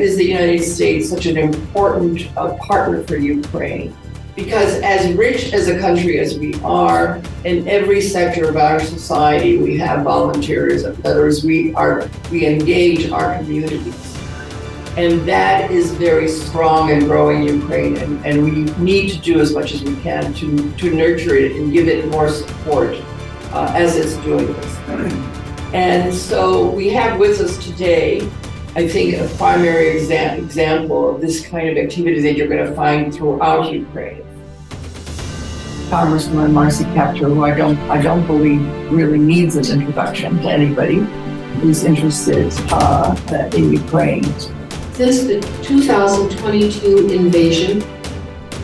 is the United States such an important partner for Ukraine? Because as rich as a country as we are, in every sector of our society, we have volunteers and others. We engage our communities. And that is very strong and growing Ukraine. And we need to do as much as we can to nurture it and give it more support as it's doing this. And so we have with us today, I think, a primary example of this kind of activity that you're going to find throughout Ukraine. Congresswoman Marcy Kaptur, who I don't believe really needs an introduction to anybody who's interested in Ukraine. Since the 2022 invasion,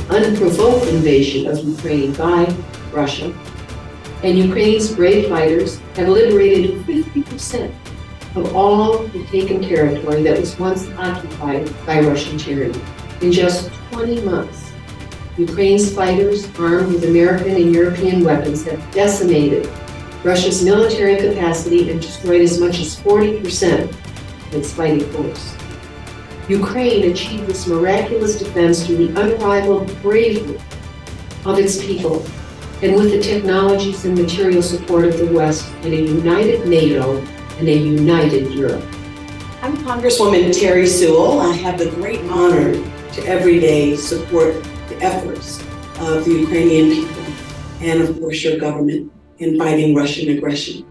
unprovoked invasion of Ukraine by Russia, and Ukraine's brave fighters have liberated 50% of all the taken territory that was once occupied by Russian tyranny. In just 20 months, Ukraine's fighters, armed with American and European weapons, have decimated Russia's military capacity and destroyed as much as 40% of its fighting force. Ukraine achieved this miraculous defense through the unrivaled bravery of its people and with the technologies and material support of the West and a united NATO and a united Europe. I'm Congresswoman Terry Sewell. I have the great honor to every day support the efforts of the Ukrainian people and, of course, your government in fighting Russian aggression.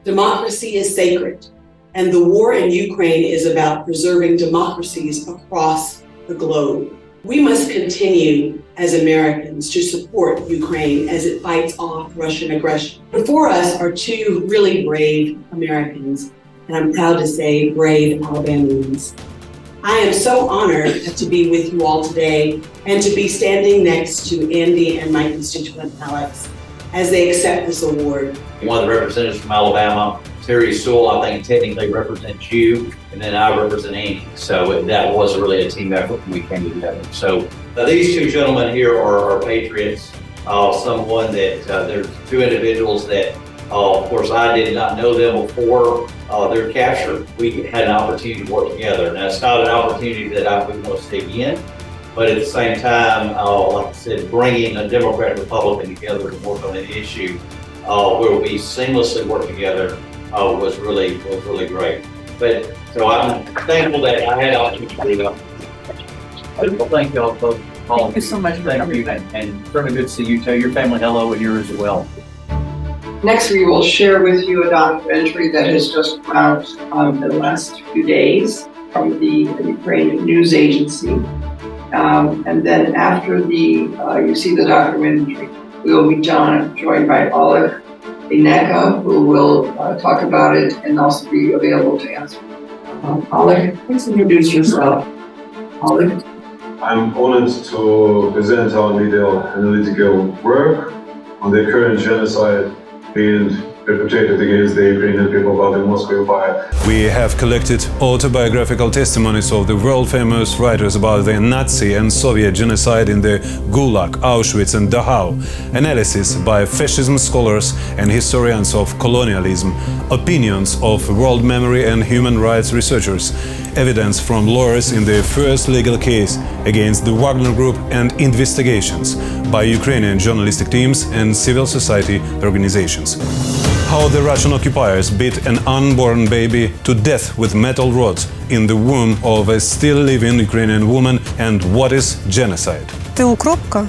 Democracy is sacred, and the war in Ukraine is about preserving democracies across the globe. We must continue as Americans to support Ukraine as it fights off Russian aggression. Before us are two really brave Americans, and I'm proud to say brave Alabamians. I am so honored to be with you all today and to be standing next to Andy and my constituent Alex as they accept this award. One of the representatives from Alabama, Terry Sewell, I think technically represents you, and then I represent Andy. So that was really a team effort when we came together. So these two gentlemen here are patriots. Someone that they're two individuals that, of course, I did not know them before their capture. We had an opportunity to work together. Now, it's not an opportunity that I would want to stay in, but at the same time, like I said, bringing a Democrat and Republican together to work on an issue where we seamlessly work together was really great. But so I'm thankful that I had the opportunity to. Well, thank you all both. Thank you so much. Thank you, and very good to see you. Tell your family hello and yours as well. Next, we will share with you a documentary that has just come out in the last few days from the Ukrainian news agency. And then after you see the documentary, we will be joined by Oleg Ineka, who will talk about it and also be available to answer. Oleg, please introduce yourself. Oleg. I'm honored to present our media analytical work on the current genocide being perpetrated against the Ukrainian people by the Moscow Empire. We have collected autobiographical testimonies of the world-famous writers about the Nazi and Soviet genocide in the Gulag, Auschwitz and Dachau, analysis by fascism scholars and historians of colonialism, opinions of world memory and human rights researchers, evidence from lawyers in the first legal case against the Wagner Group, and investigations by Ukrainian journalistic teams and civil society organizations. How the Russian occupiers beat an unborn baby to death with metal rods in the womb of a still living Ukrainian woman, and what is genocide. Ти укропка,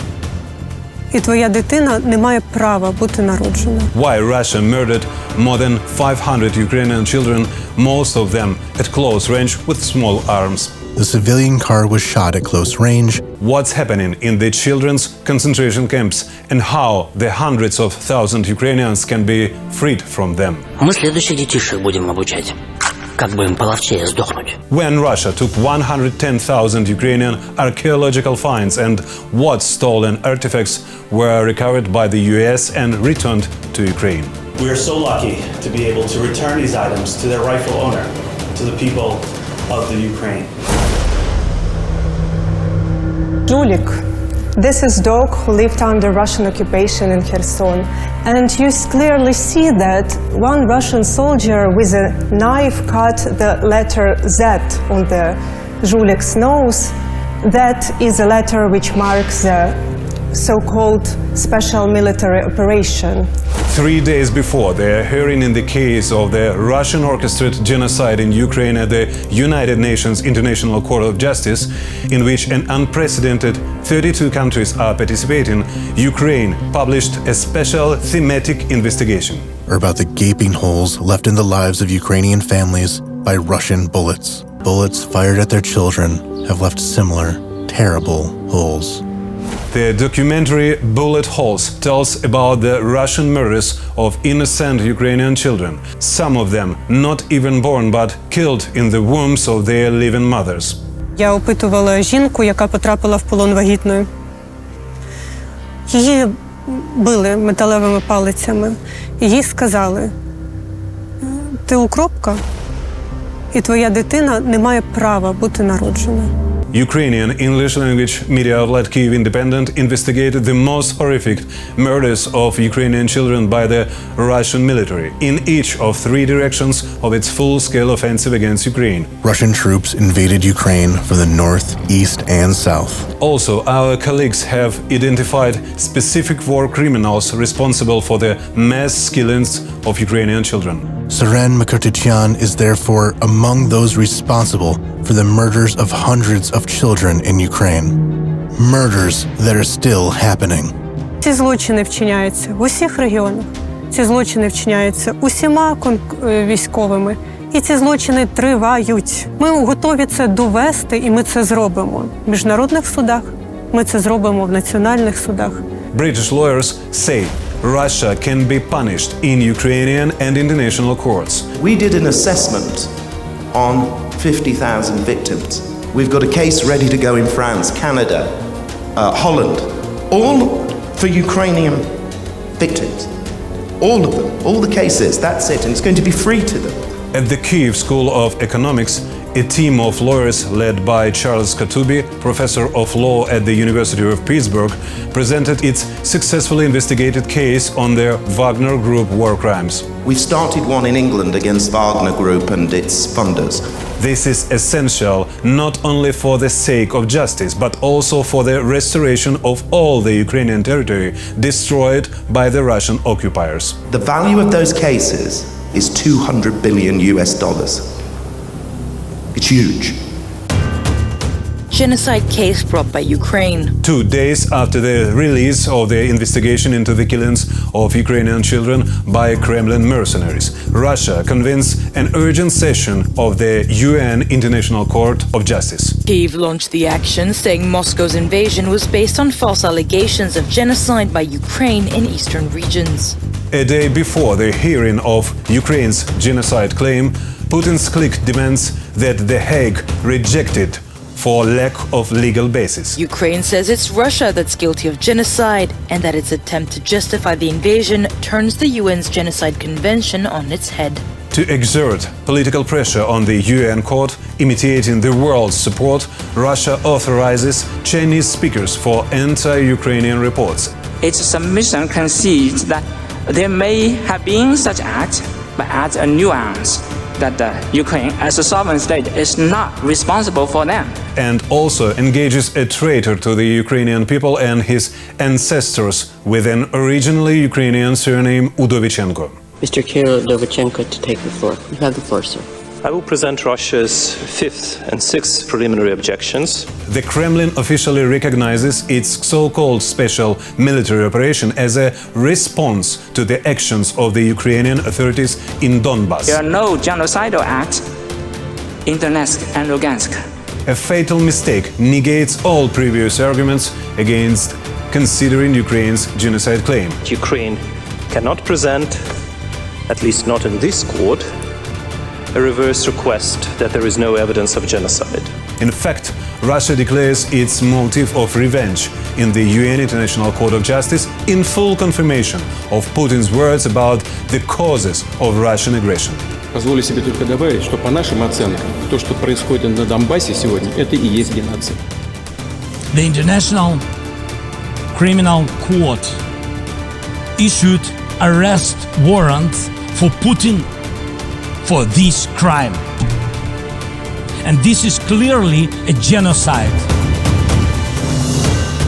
і твоя дитина не має права бути народжена. Why Russia murdered more than 500 Ukrainian children, most of them at close range with small arms. The civilian car was shot at close range. What's happening in the children's concentration camps, and how the hundreds of thousands Ukrainians can be freed from them. Мы следующих детишек будем обучать. Как бы им половчее сдохнуть. When Russia took 110,000 Ukrainian archaeological finds, and what stolen artifacts were recovered by the US and returned to Ukraine. We are so lucky to be able to return these items to their rightful owner, to the people of the Ukraine. Жулік. This is dog who lived under Russian occupation in Kherson. And you clearly see that one Russian soldier with a knife cut the letter Z on the Julius knows, that is a letter which marks the so-called special military operation. 3 days before the hearing in the case of the Russian-orchestrated genocide in Ukraine at the United Nations International Court of Justice, in which an unprecedented 32 countries are participating, Ukraine published a special thematic investigation. About the gaping holes left in the lives of Ukrainian families by Russian bullets. Bullets fired at their children have left similar, terrible holes. The documentary Bullet Holes tells about the Russian murders of innocent Ukrainian children, some of them not even born but killed in the wombs of their living mothers. Я опитувала жінку, яка потрапила в полон вагітною. Її били металевими палицями. Їй сказали: "Ти укропка, і твоя дитина не має права бути народжена." Ukrainian English-language media outlet Kyiv Independent investigated the most horrific murders of Ukrainian children by the Russian military in each of 3 directions of its full-scale offensive against Ukraine. Russian troops invaded Ukraine from the north, east, and south. Also, our colleagues have identified specific war criminals responsible for the mass killings of Ukrainian children. Suren Makurtachyan is therefore among those responsible for the murders of hundreds of children in Ukraine. Murders that are still happening. Ці злочини вчиняються в усіх регіонах. Ці злочини вчиняються усіма військовими. І ці злочини тривають. Ми готові це довести, і ми це зробимо в міжнародних судах. Ми це зробимо в національних судах. British lawyers say Russia can be punished in Ukrainian and international courts. We did an assessment on 50,000 victims. We've got a case ready to go in France, Canada, Holland, all for Ukrainian victims. All of them, all the cases, that's it, and it's going to be free to them. At the Kyiv School of Economics, a team of lawyers led by Charles Katubi, professor of law at the University of Pittsburgh, presented its successfully investigated case on the Wagner Group war crimes. We've started one in England against Wagner Group and its funders. This is essential not only for the sake of justice, but also for the restoration of all the Ukrainian territory destroyed by the Russian occupiers. The value of those cases is $200 billion US. It's huge. Genocide case brought by Ukraine. 2 days after the release of the investigation into the killings of Ukrainian children by Kremlin mercenaries, Russia convenes an urgent session of the UN International Court of Justice. Kyiv launched the action, saying Moscow's invasion was based on false allegations of genocide by Ukraine in eastern regions. A day before the hearing of Ukraine's genocide claim, Putin's clique demands that The Hague reject it for lack of legal basis. Ukraine says it's Russia that's guilty of genocide and that its attempt to justify the invasion turns the UN's Genocide Convention on its head. To exert political pressure on the UN court, imitating the world's support, Russia authorizes Chinese speakers for anti-Ukrainian reports. Its submission concedes that there may have been such act, but adds a nuance that Ukraine, as a sovereign state, is not responsible for them. And also engages a traitor to the Ukrainian people and his ancestors with an originally Ukrainian surname Udovichenko. Mr. Kirill Udovichenko to take the floor. You have the floor, sir. I will present Russia's 5th and 6th preliminary objections. The Kremlin officially recognizes its so-called special military operation as a response to the actions of the Ukrainian authorities in Donbas. There are no genocidal acts in Donetsk and Lugansk. A fatal mistake negates all previous arguments against considering Ukraine's genocide claim. Ukraine cannot present, at least not in this court, a reverse request that there is no evidence of genocide. In fact, Russia declares its motive of revenge in the UN International Court of Justice in full confirmation of Putin's words about the causes of Russian aggression. Позволю себе только добавить, что по нашим оценкам, то, что происходит на Донбассе сегодня, это и есть геноцид. The International Criminal Court issued arrest warrant for Putin for this crime. and this is clearly a genocide.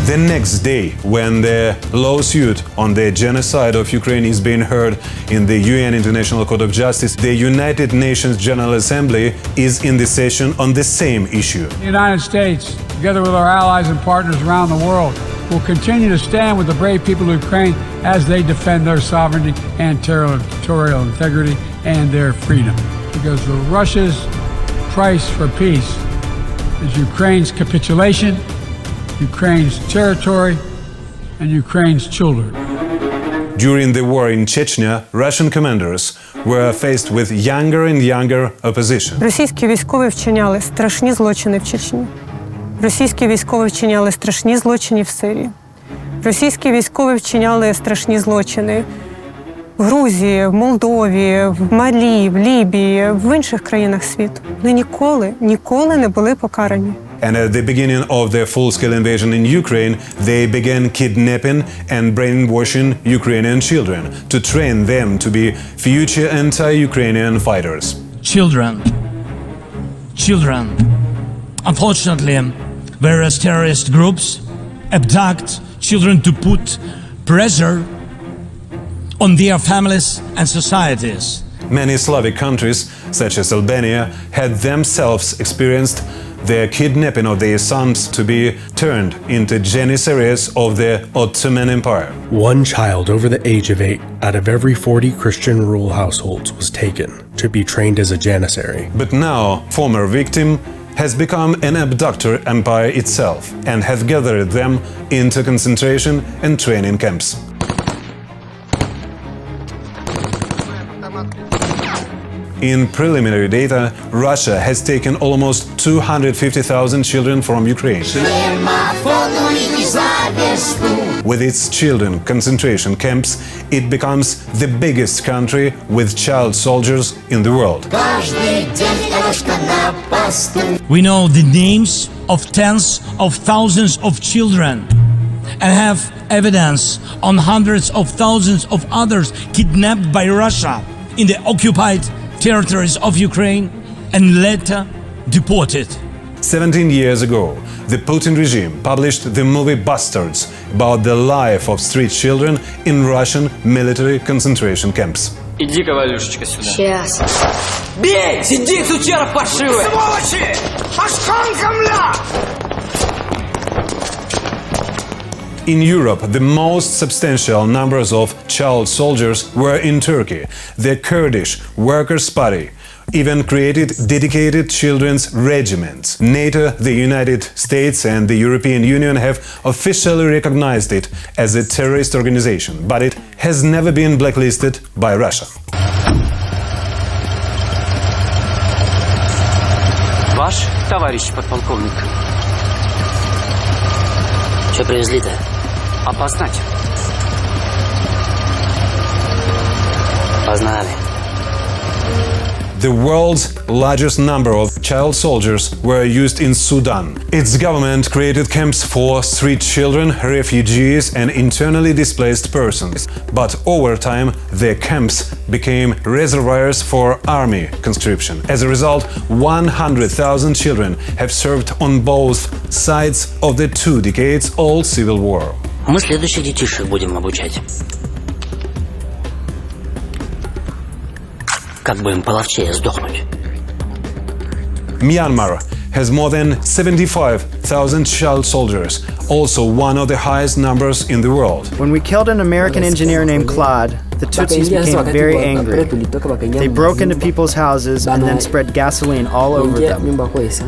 The next day, when the lawsuit on the genocide of Ukraine is being heard in the UN International Court of Justice, the United Nations General Assembly is in the session on the same issue. The United States, together with our allies and partners around the world, will continue to stand with the brave people of Ukraine as they defend their sovereignty and territorial integrity and their freedom. Because Russia's price for peace is Ukraine's capitulation, Ukraine's territory, and Ukraine's children. During the war in Chechnya, Russian commanders were faced with younger and younger opposition. Російські військові вчиняли страшні злочини в Чечні. Російські військові вчиняли страшні злочини в Сирії. Російські військові вчиняли страшні злочини в Грузії, в Молдові, в Малі, в Лібії, в інших країнах світу. Вони ніколи не були покарані. And at the beginning of the full-scale invasion in Ukraine, they began kidnapping and brainwashing Ukrainian children to train them to be future anti-Ukrainian fighters. Children. Unfortunately, various terrorist groups abduct children to put pressure on their families and societies. Many Slavic countries, such as Albania, had themselves experienced the kidnapping of their sons to be turned into janissaries of the Ottoman Empire. One child over the age of 8 out of every 40 Christian rural households was taken to be trained as a janissary. But now, former victim has become an abductor empire itself and have gathered them into concentration and training camps. In preliminary data, Russia has taken almost 250,000 children from Ukraine. With its children concentration camps, it becomes the biggest country with child soldiers in the world. We know the names of tens of thousands of children and have evidence on hundreds of thousands of others kidnapped by Russia in the occupied territories of Ukraine and later deported. 17 years ago, the Putin regime published the movie Bastards about the life of street children in Russian military concentration camps. Иди-ка, Валюшечка, сюда. Сейчас. Бей! Сиди, сучара паршивая! Сволочи! Ашканка, мля! In Europe, the most substantial numbers of child soldiers were in Turkey. The Kurdish Workers' Party even created dedicated children's regiments. NATO, the United States, and the European Union have officially recognized it as a terrorist organization, but it has never been blacklisted by Russia. Ваш товарищ подполковник. Что привезли-то? Опознать. Познали. The world's largest number of child soldiers were used in Sudan. Its government created camps for street children, refugees, and internally displaced persons. But over time, the camps became reservoirs for army conscription. As a result, 100,000 children have served on both sides of the 2 decades-old civil war. Мы следующих детишек будем обучать. Как бы им половчее сдохнуть. Myanmar has more than 75,000 child soldiers, also one of the highest numbers in the world. When we killed an American engineer named Claude, the Tutsis became very angry. They broke into people's houses and then spread gasoline all over them.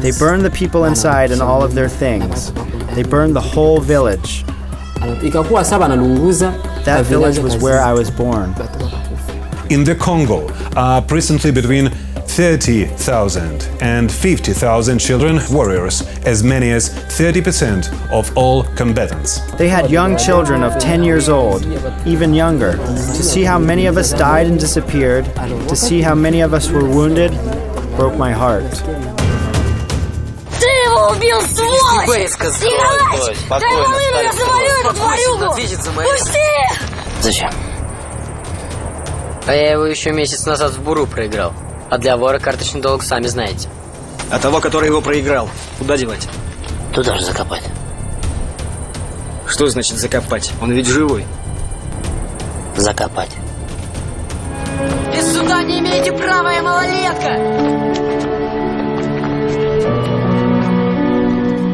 They burned the people inside and all of their things. They burned the whole village. That village was where I was born. In the Congo are presently between 30,000 and 50,000 children warriors, as many as 30% of all combatants. They had young children of 10 years old, even younger. To see how many of us died and disappeared, to see how many of us were wounded, broke my heart. Ты его убил, сволочь! Сигач! Дай волыну, я завалю эту тварюгу! Пусти! Зачем? А я его еще месяц назад в буру проиграл. А для вора карточный долг, сами знаете. А того, который его проиграл, куда девать? Туда же закопать. Что значит закопать? Он ведь живой. Закопать. Без суда не имеете права, я малолетка!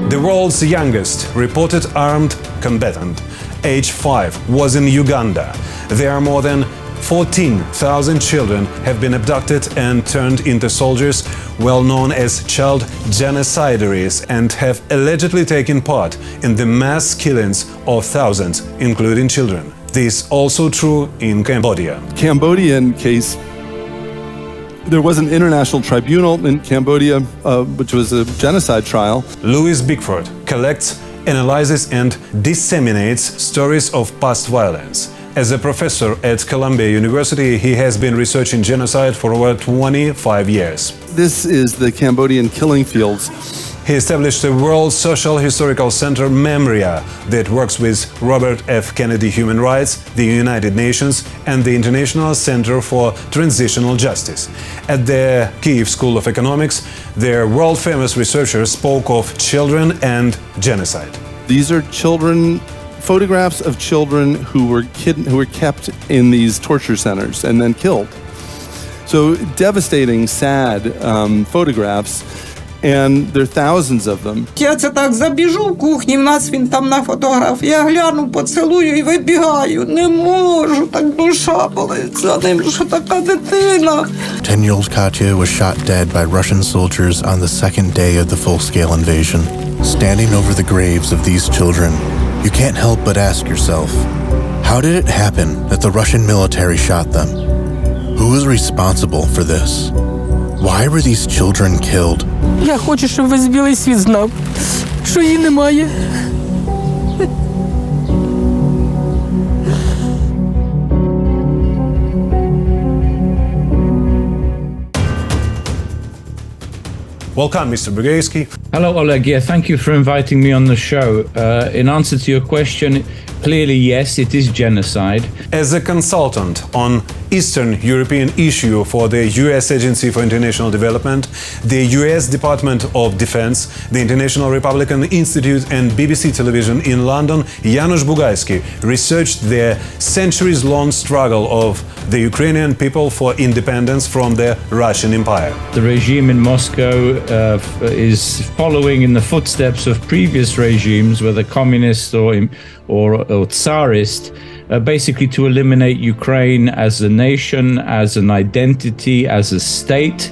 The world's youngest reported armed combatant, age 5, was in Uganda. There are more than 14,000 children have been abducted and turned into soldiers, well known as child genocidaries, and have allegedly taken part in the mass killings of thousands, including children. This also true in Cambodia. Cambodian case, there was an international tribunal in Cambodia, which was a genocide trial. Louis Bickford collects, analyzes and disseminates stories of past violence. As a professor at Columbia University, he has been researching genocide for over 25 years. This is the Cambodian killing fields. He established the World Social Historical Center Memoria that works with Robert F. Kennedy Human Rights, the United Nations and the International Center for Transitional Justice. At the Kyiv School of Economics, their world-famous researchers spoke of children and genocide. These are children, photographs of children who were kept in these torture centers and then killed. So devastating, sad photographs. And there are thousands of them. Я це так забіжу в кухні, в нас він там на фотографії. Я гляну, поцілую і вибігаю. Не можу, так душа болить за ним, що така дитина. 10-year-old Katya was shot dead by Russian soldiers on the second day of the full-scale invasion. Standing over the graves of these children, you can't help but ask yourself, how did it happen that the Russian military shot them? Who was responsible for this? Why were these children killed? Я хочу, щоб весь білий світ знав, що її немає. Welcome, Mr. Brzezinski. Hello, Oleg. Yeah, thank you for inviting me on the show. In answer to your question, clearly, yes, it is genocide. As a consultant on Eastern European issue for the U.S. Agency for International Development, the U.S. Department of Defense, the International Republican Institute and BBC Television in London, Janusz Bugajski researched the centuries-long struggle of the Ukrainian people for independence from the Russian Empire. The regime in Moscow is following in the footsteps of previous regimes, whether communist or tsarist, basically to eliminate Ukraine as a nation, as an identity, as a state,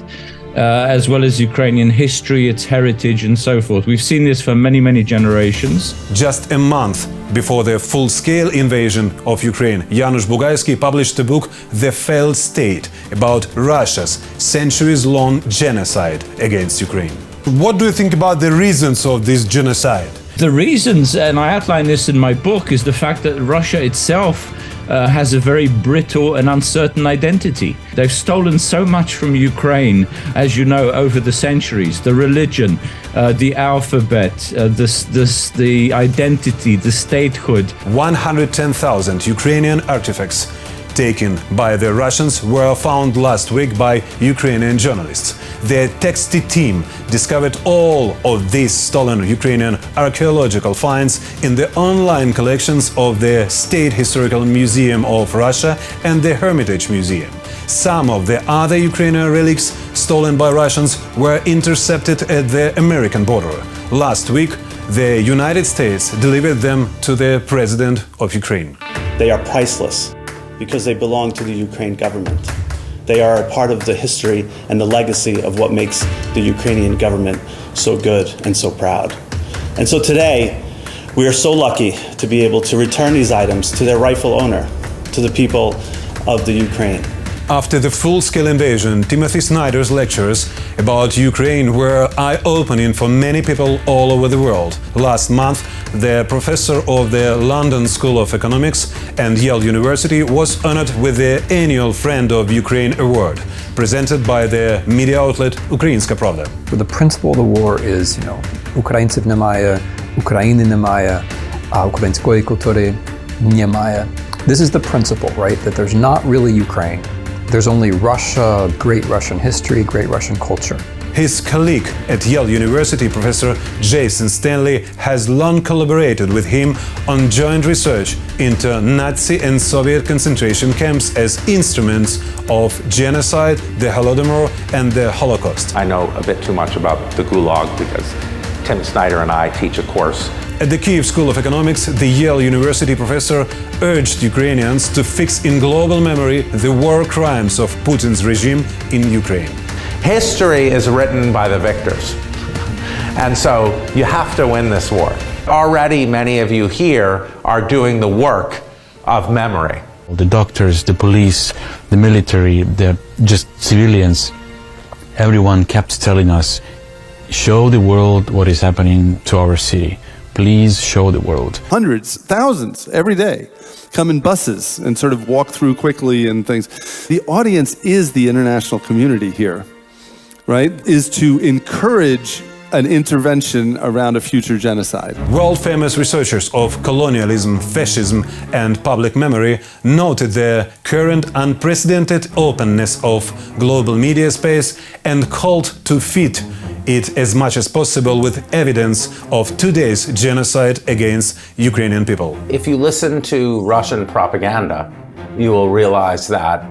as well as Ukrainian history, its heritage, and so forth. We've seen this for many, many generations. Just a month before the full-scale invasion of Ukraine, Janusz Bugajski published a book, The Failed State, about Russia's centuries-long genocide against Ukraine. What do you think about the reasons of this genocide? The reasons, and I outline this in my book, is the fact that Russia itself has a very brittle and uncertain identity. They've stolen so much from Ukraine, as you know, over the centuries: the religion, the alphabet, the identity, the statehood. 110,000 Ukrainian artifacts taken by the Russians were found last week by Ukrainian journalists. The Texti team discovered all of these stolen Ukrainian archaeological finds in the online collections of the State Historical Museum of Russia and the Hermitage Museum. Some of the other Ukrainian relics stolen by Russians were intercepted at the American border. Last week, the United States delivered them to the President of Ukraine. They are priceless because they belong to the Ukraine government. They are a part of the history and the legacy of what makes the Ukrainian government so good and so proud. And so today, we are so lucky to be able to return these items to their rightful owner, to the people of the Ukraine. After the full-scale invasion, Timothy Snyder's lectures about Ukraine were eye-opening for many people all over the world. Last month, the professor of the London School of Economics and Yale University was honored with the annual Friend of Ukraine Award, presented by the media outlet Ukrainska Pravda. The principle of the war is, Українців немає, України немає, української культури немає. This is the principle, right? That there's not really Ukraine. There's only Russia, great Russian history, great Russian culture. His colleague at Yale University, Professor Jason Stanley, has long collaborated with him on joint research into Nazi and Soviet concentration camps as instruments of genocide, the Holodomor, and the Holocaust. I know a bit too much about the Gulag because Tim Snyder and I teach a course. At the Kyiv School of Economics, the Yale University professor urged Ukrainians to fix in global memory the war crimes of Putin's regime in Ukraine. History is written by the victors. And so you have to win this war. Already many of you here are doing the work of memory. The doctors, the police, the military, they're just civilians. Everyone kept telling us, show the world what is happening to our city. Please show the world. Hundreds, thousands every day come in buses and sort of walk through quickly and things. The audience is the international community here, right? Is to encourage an intervention around a future genocide. World-famous researchers of colonialism, fascism, and public memory noted the current unprecedented openness of global media space and called to feed it as much as possible with evidence of today's genocide against Ukrainian people. If you listen to Russian propaganda, you will realize that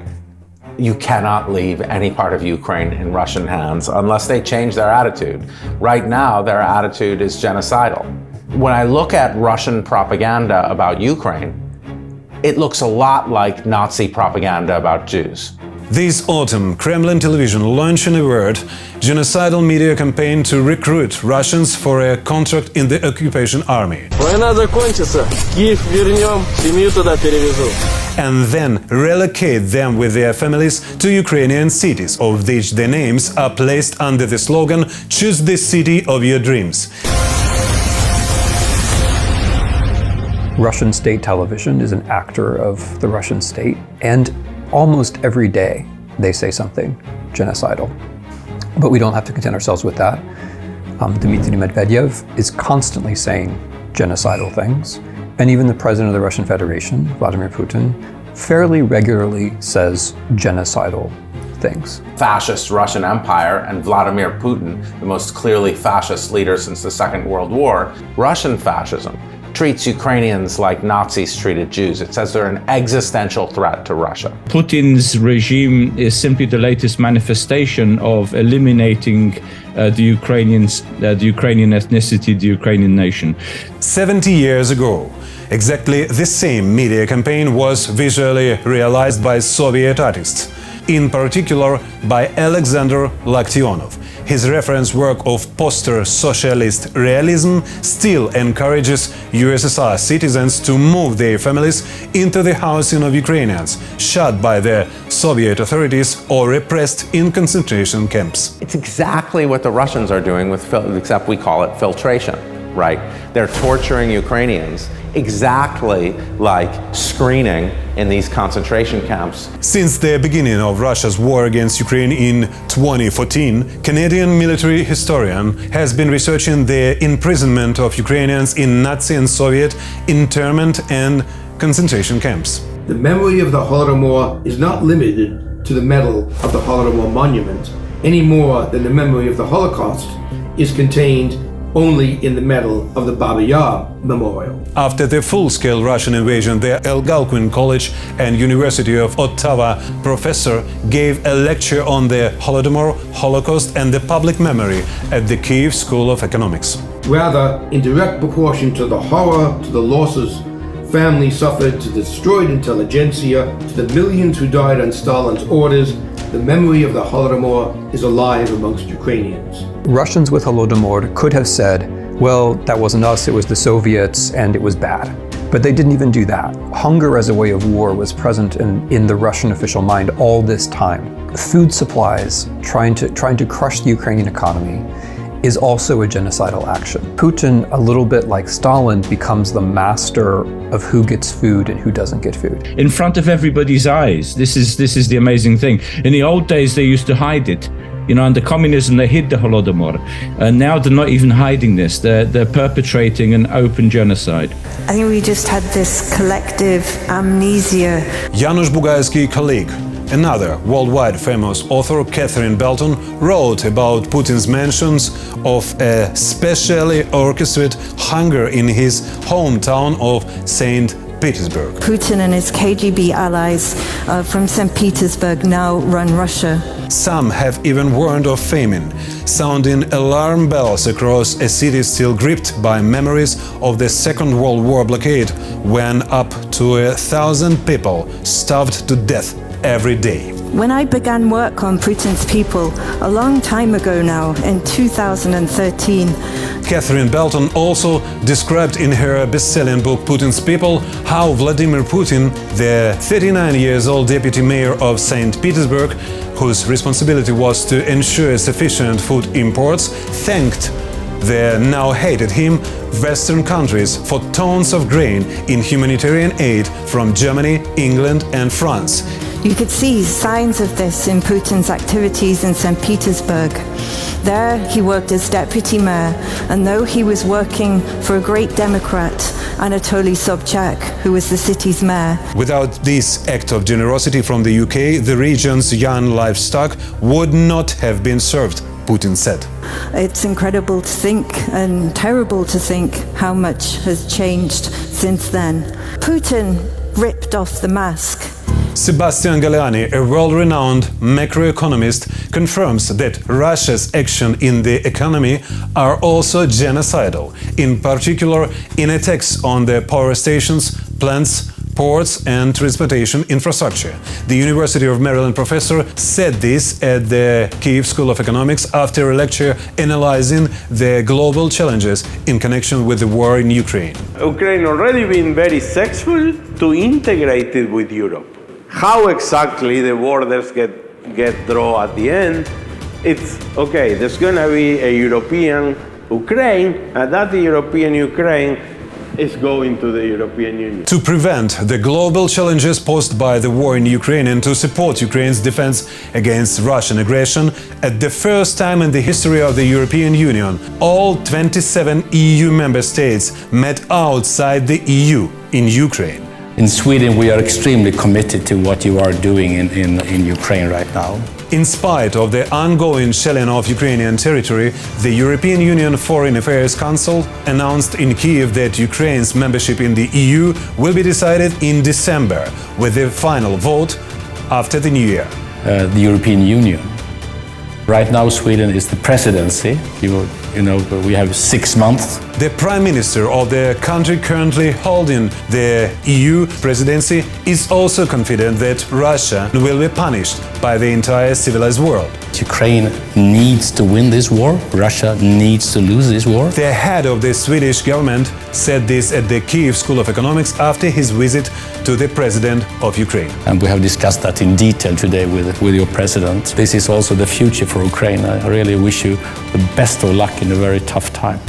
you cannot leave any part of Ukraine in Russian hands unless they change their attitude. Right now, their attitude is genocidal. When I look at Russian propaganda about Ukraine, it looks a lot like Nazi propaganda about Jews. This autumn, Kremlin television launched an overt genocidal media campaign to recruit Russians for a contract in the occupation army. Война закончится, Киев вернем, семью туда перевезу. And then relocate them with their families to Ukrainian cities, of which the names are placed under the slogan, "Choose the city of your dreams." Russian state television is an actor of the Russian state, and almost every day they say something genocidal. But we don't have to content ourselves with that. Dmitry Medvedev is constantly saying genocidal things, and even the president of the Russian Federation, Vladimir Putin, fairly regularly says genocidal things. Fascist Russian Empire and Vladimir Putin, the most clearly fascist leader since the Second World War, Russian fascism treats Ukrainians like Nazis treated Jews. It says they're an existential threat to Russia. Putin's regime is simply the latest manifestation of eliminating the Ukrainian ethnicity, the Ukrainian nation. 70 years ago, exactly the same media campaign was visually realized by Soviet artists, in particular by Alexander Laktionov. His reference work of post-socialist realism still encourages USSR citizens to move their families into the housing of Ukrainians shot by the Soviet authorities or repressed in concentration camps. It's exactly what the Russians are doing with, except we call it filtration, right? They're torturing Ukrainians exactly like screening in these concentration camps. Since the beginning of Russia's war against Ukraine in 2014, Canadian military historian has been researching the imprisonment of Ukrainians in Nazi and Soviet internment and concentration camps. The memory of the Holodomor is not limited to the medal of the Holodomor monument, any more than the memory of the Holocaust is contained only in the medal of the Baba Yar Memorial. After the full-scale Russian invasion, the Algonquin College and University of Ottawa professor gave a lecture on the Holodomor, Holocaust and the public memory at the Kyiv School of Economics. Rather, in direct proportion to the horror, to the losses families suffered, to the destroyed intelligentsia, to the millions who died on Stalin's orders, the memory of the Holodomor is alive amongst Ukrainians. Russians with Holodomor could have said, well, that wasn't us, it was the Soviets, and it was bad. But they didn't even do that. Hunger as a way of war was present in the Russian official mind all this time. Food supplies, trying to crush the Ukrainian economy, is also a genocidal action. Putin, a little bit like Stalin, becomes the master of who gets food and who doesn't get food. In front of everybody's eyes. This is the amazing thing. In the old days, they used to hide it. You know, under communism, they hid the Holodomor. And now they're not even hiding this. They're perpetrating an open genocide. I think we just had this collective amnesia. Janusz Bugajski's colleague, Another worldwide famous author, Catherine Belton, wrote about Putin's mentions of a specially orchestrated hunger in his hometown of St. Petersburg. Putin and his KGB allies from St. Petersburg now run Russia. Some have even warned of famine, sounding alarm bells across a city still gripped by memories of the Second World War blockade, when up to 1,000 people starved to death every day. When I began work on Putin's people a long time ago now, in 2013, Catherine Belton also described in her best-selling book Putin's People how Vladimir Putin, the 39-year-old deputy mayor of St. Petersburg, whose responsibility was to ensure sufficient food imports, thanked the now hated him Western countries for tons of grain in humanitarian aid from Germany, England and France. you could see signs of this in Putin's activities in St. Petersburg. There he worked as deputy mayor, and though he was working for a great Democrat, Anatoly Sobchak, who was the city's mayor. Without this act of generosity from the UK, the region's young livestock would not have been served, Putin said. It's incredible to think and terrible to think how much has changed since then. Putin ripped off the mask. Sebastian Galeani, a world-renowned macroeconomist, confirms that Russia's action in the economy are also genocidal, in particular in attacks on the power stations, plants, ports and transportation infrastructure. The University of Maryland professor said this at the Kyiv School of Economics after a lecture analyzing the global challenges in connection with the war in Ukraine. Ukraine already been very successful to integrate it with Europe. How exactly the borders get drawn at the end, it's okay, there's going to be a European Ukraine, and that European Ukraine is going to the European Union. To prevent the global challenges posed by the war in Ukraine and to support Ukraine's defense against Russian aggression, at the first time in the history of the European Union, all 27 EU member states met outside the EU in Ukraine. In Sweden, we are extremely committed to what you are doing in Ukraine right now. In spite of the ongoing shelling of Ukrainian territory, the European Union Foreign Affairs Council announced in Kyiv that Ukraine's membership in the EU will be decided in December, with the final vote after the New Year. The European Union. Right now, Sweden is the presidency. You know, we have 6 months. The Prime Minister of the country currently holding the EU presidency is also confident that Russia will be punished by the entire civilized world. Ukraine needs to win this war. Russia needs to lose this war. The head of the Swedish government said this at the Kyiv School of Economics after his visit to the president of Ukraine. And we have discussed that in detail today with your president. This is also the future for Ukraine. I really wish you the best of luck in a very tough time.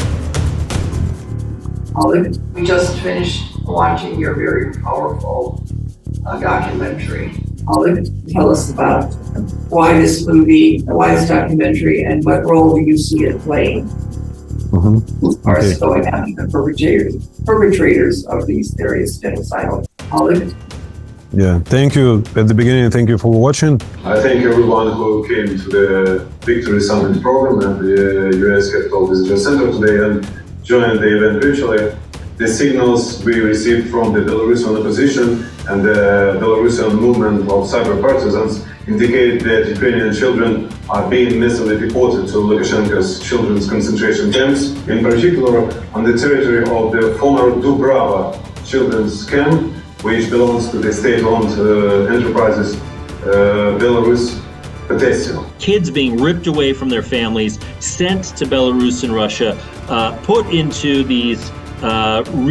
We just finished watching your very powerful documentary. Tell us about why this movie, why this documentary, and what role do you see it playing as far as going after the perpetrators of these various genocidal. Yeah, thank you. At the beginning, thank you for watching. I thank everyone who came to the Victory Summit program at the US Capital Visitor Center today and joined the event virtually. The signals we received from the Belarusian opposition and the Belarusian movement of cyber partisans indicate that Ukrainian children are being massively deported to Lukashenko's children's concentration camps, in particular on the territory of the former Dubrava children's camp, which belongs to the state-owned enterprises Belarus Potential. Kids being ripped away from their families, sent to Belarus and Russia, put into these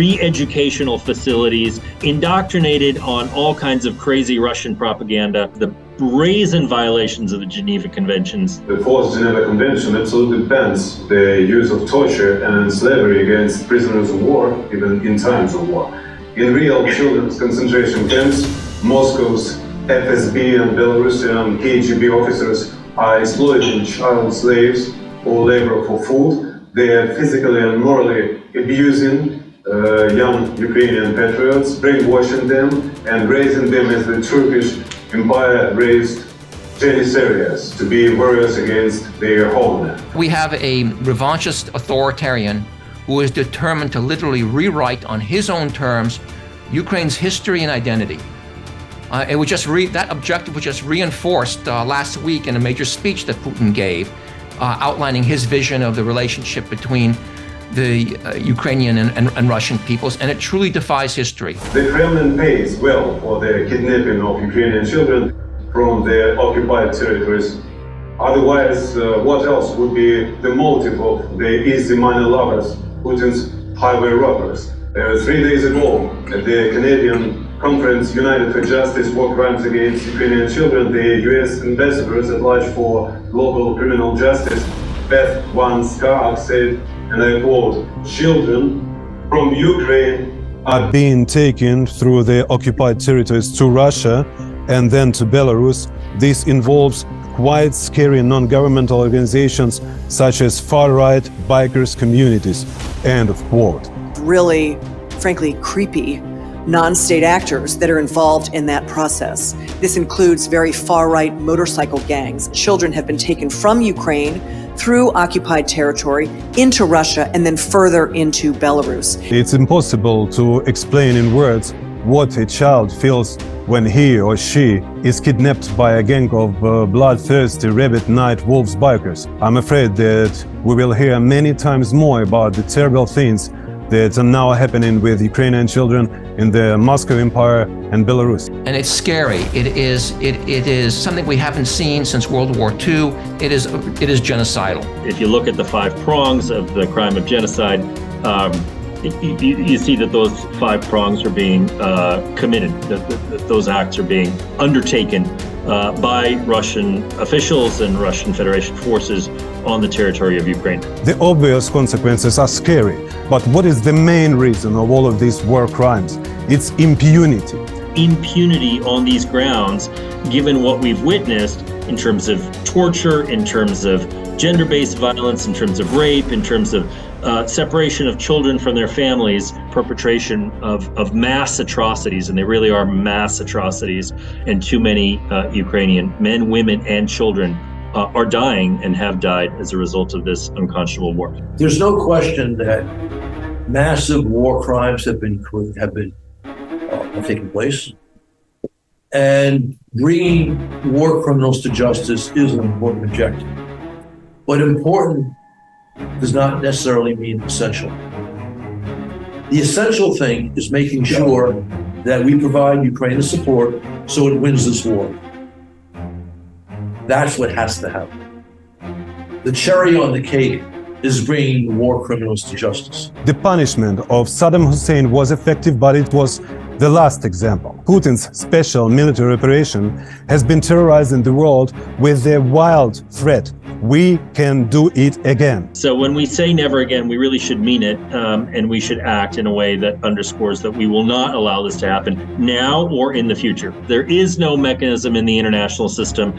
re-educational facilities, indoctrinated on all kinds of crazy Russian propaganda, the brazen violations of the Geneva Conventions. The Fourth Geneva Convention absolutely bans the use of torture and slavery against prisoners of war, even in times of war. In real children's concentration camps, Moscow's FSB and Belarusian KGB officers are exploiting child slaves or labor for food. They are physically and morally abusing young Ukrainian patriots, brainwashing them and raising them as the Turkish empire raised Janissaries to be warriors against their homeland. We have a revanchist authoritarian who is determined to literally rewrite on his own terms Ukraine's history and identity. That objective was just reinforced last week in a major speech that Putin gave, outlining his vision of the relationship between the Ukrainian and Russian peoples, and it truly defies history. The Kremlin pays well for the kidnapping of Ukrainian children from the occupied territories. Otherwise, what else would be the motive of the easy money lovers, Putin's highway robbers? 3 days ago, at the Canadian Conference United for Justice War Crimes Against Ukrainian Children, the US ambassadors at large for global criminal justice, Beth Van Schaik, said, and I quote, "Children from Ukraine are being taken through the occupied territories to Russia and then to Belarus. This involves quite scary non-governmental organizations such as far-right bikers communities." End of quote. Really, frankly, creepy non-state actors that are involved in that process. This includes very far-right motorcycle gangs. Children have been taken from Ukraine through occupied territory into Russia and then further into Belarus. It's impossible to explain in words what a child feels when he or she is kidnapped by a gang of bloodthirsty rabbit night wolves bikers. I'm afraid that we will hear many times more about the terrible things that are now happening with Ukrainian children in the Moscow Empire and Belarus. And it's scary. It is something we haven't seen since World War II. It is genocidal. If you look at the 5 prongs of the crime of genocide, you see that those 5 prongs are being committed, that those acts are being undertaken by Russian officials and Russian Federation forces on the territory of Ukraine. The obvious consequences are scary, but what is the main reason of all of these war crimes? It's impunity. Impunity on these grounds, given what we've witnessed in terms of torture, in terms of gender-based violence, in terms of rape, in terms of separation of children from their families, perpetration of mass atrocities, and they really are mass atrocities, and too many Ukrainian men, women, and children are dying and have died as a result of this unconscionable war. There's no question that massive war crimes have been taking place, and bringing war criminals to justice is an important objective. But important does not necessarily mean essential. The essential thing is making sure that we provide Ukraine the support so it wins this war. That's what has to happen. The cherry on the cake is bringing the war criminals to justice. The punishment of Saddam Hussein was effective, but it was the last example. Putin's special military operation has been terrorizing the world with their wild threat. We can do it again. So when we say never again, we really should mean it, and we should act in a way that underscores that we will not allow this to happen now or in the future. There is no mechanism in the international system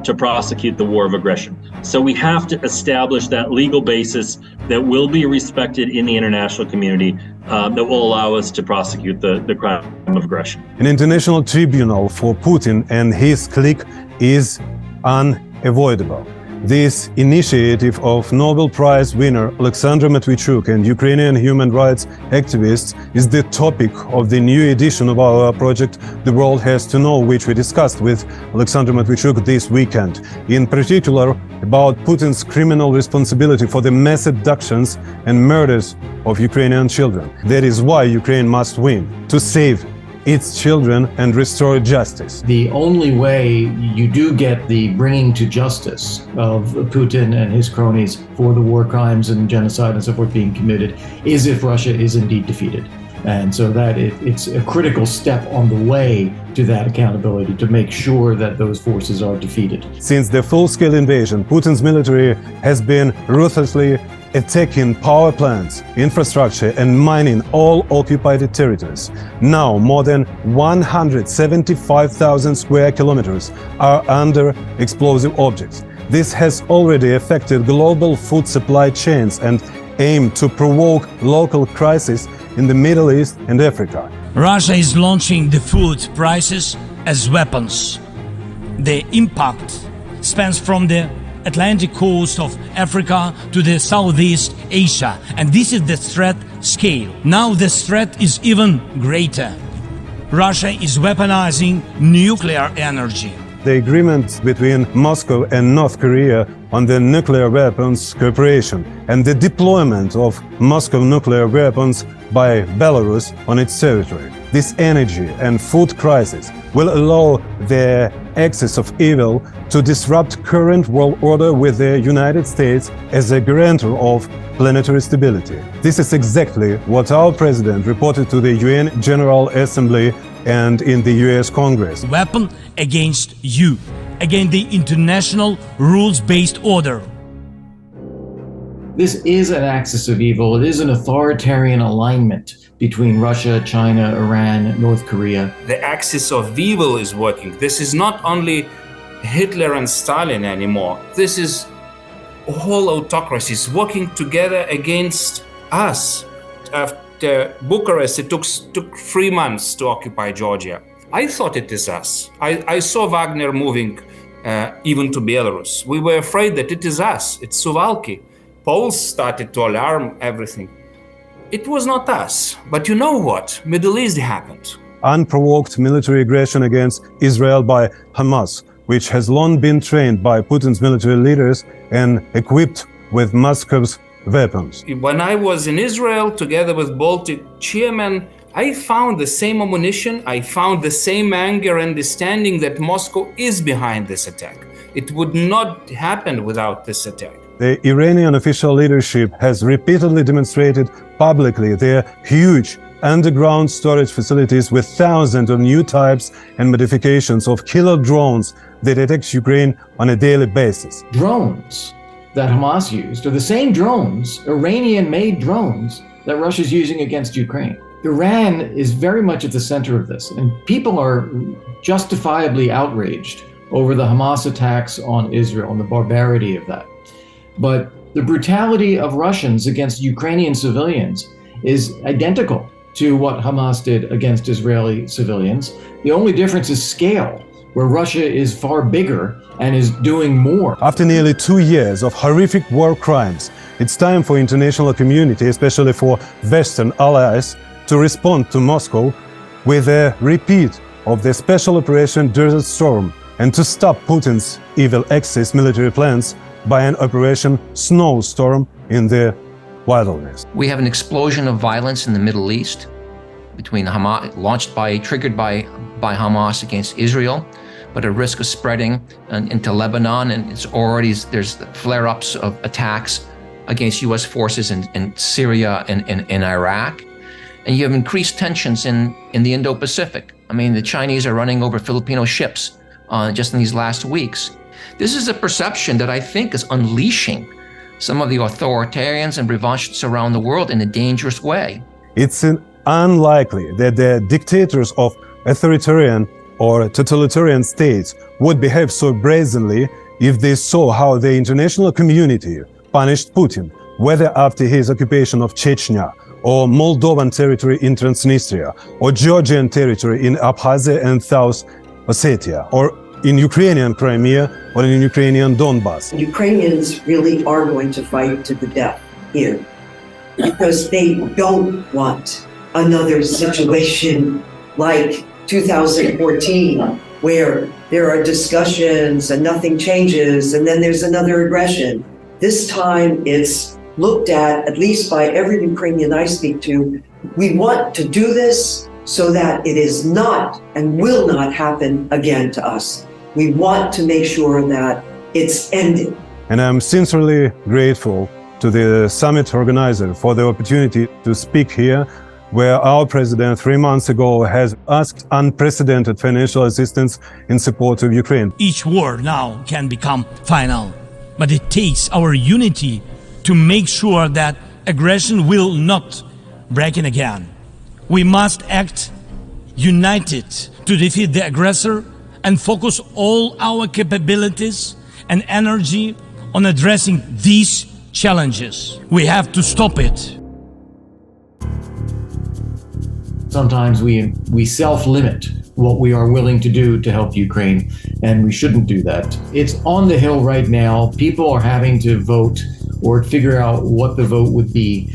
to prosecute the war of aggression. So we have to establish that legal basis that will be respected in the international community, that will allow us to prosecute the crime of aggression. An international tribunal for Putin and his clique is unavoidable. This initiative of Nobel Prize winner Alexander Matvichuk and Ukrainian human rights activists is the topic of the new edition of our project The World Has to Know, which we discussed with Alexander Matvichuk this weekend, in particular about Putin's criminal responsibility for the mass abductions and murders of Ukrainian children. That is why Ukraine must win, to save its children and restore justice. The only way you do get the bringing to justice of Putin and his cronies for the war crimes and genocide and so forth being committed is if Russia is indeed defeated. And so that it's a critical step on the way to that accountability, to make sure that those forces are defeated. Since the full-scale invasion, Putin's military has been ruthlessly attacking power plants, infrastructure, and mining all occupied territories. Now, more than 175,000 square kilometers are under explosive objects. This has already affected global food supply chains and aimed to provoke local crises in the Middle East and Africa. Russia is launching the food prices as weapons. The impact spans from the Atlantic coast of Africa to the Southeast Asia, and this is the threat scale. Now the threat is even greater. Russia is weaponizing nuclear energy. The agreement between Moscow and North Korea on the nuclear weapons cooperation and the deployment of Moscow nuclear weapons by Belarus on its territory. This energy and food crisis will allow the axis of evil to disrupt current world order with the United States as a guarantor of planetary stability. This is exactly what our president reported to the UN General Assembly and in the US Congress. Weapon against you, against the international rules-based order. This is an axis of evil. It is an authoritarian alignment between Russia, China, Iran, North Korea. The axis of evil is working. This is not only Hitler and Stalin anymore. This is whole autocracies working together against us. After Bucharest, it took 3 months to occupy Georgia. I thought it is us. I saw Wagner moving even to Belarus. We were afraid that it is us. It's Suwalki. Poles started to alarm everything. It was not us. But you know what? Middle East happened. Unprovoked military aggression against Israel by Hamas, which has long been trained by Putin's military leaders and equipped with Moscow's weapons. When I was in Israel together with Baltic chairman, I found the same ammunition, I found the same anger and understanding that Moscow is behind this attack. It would not happen without this attack. The Iranian official leadership has repeatedly demonstrated publicly their huge underground storage facilities with thousands of new types and modifications of killer drones that attack Ukraine on a daily basis. Drones that Hamas used are the same drones, Iranian-made drones, that Russia's using against Ukraine. Iran is very much at the center of this, and people are justifiably outraged over the Hamas attacks on Israel and the barbarity of that. But the brutality of Russians against Ukrainian civilians is identical to what Hamas did against Israeli civilians. The only difference is scale, where Russia is far bigger and is doing more. After nearly 2 years of horrific war crimes, it's time for international community, especially for Western allies, to respond to Moscow with a repeat of the special operation Desert Storm and to stop Putin's evil Axis military plans by an operation Snowstorm in the wilderness. We have an explosion of violence in the Middle East between Hamas, triggered by Hamas against Israel, but a risk of spreading into Lebanon, and there's flare-ups of attacks against U.S. forces in Syria and in Iraq. And you have increased tensions in the Indo-Pacific. I mean, the Chinese are running over Filipino ships just in these last weeks. This is a perception that I think is unleashing some of the authoritarians and revanchists around the world in a dangerous way. It's unlikely that the dictators of authoritarian or totalitarian states would behave so brazenly if they saw how the international community punished Putin, whether after his occupation of Chechnya, or Moldovan territory in Transnistria, or Georgian territory in Abkhazia and South Ossetia, or in Ukrainian Crimea, or in Ukrainian Donbass. Ukrainians really are going to fight to the death here because they don't want another situation like 2014, where there are discussions and nothing changes, and then there's another aggression. This time it's looked at least by every Ukrainian I speak to, we want to do this so that it is not and will not happen again to us. We want to make sure that it's ended. And I'm sincerely grateful to the summit organizer for the opportunity to speak here, where our president 3 months ago has asked unprecedented financial assistance in support of Ukraine. Each war now can become final, but it takes our unity to make sure that aggression will not break in again. We must act united to defeat the aggressor and focus all our capabilities and energy on addressing these challenges. We have to stop it. Sometimes we self-limit what we are willing to do to help Ukraine, and we shouldn't do that. It's on the Hill right now. People are having to vote or figure out what the vote would be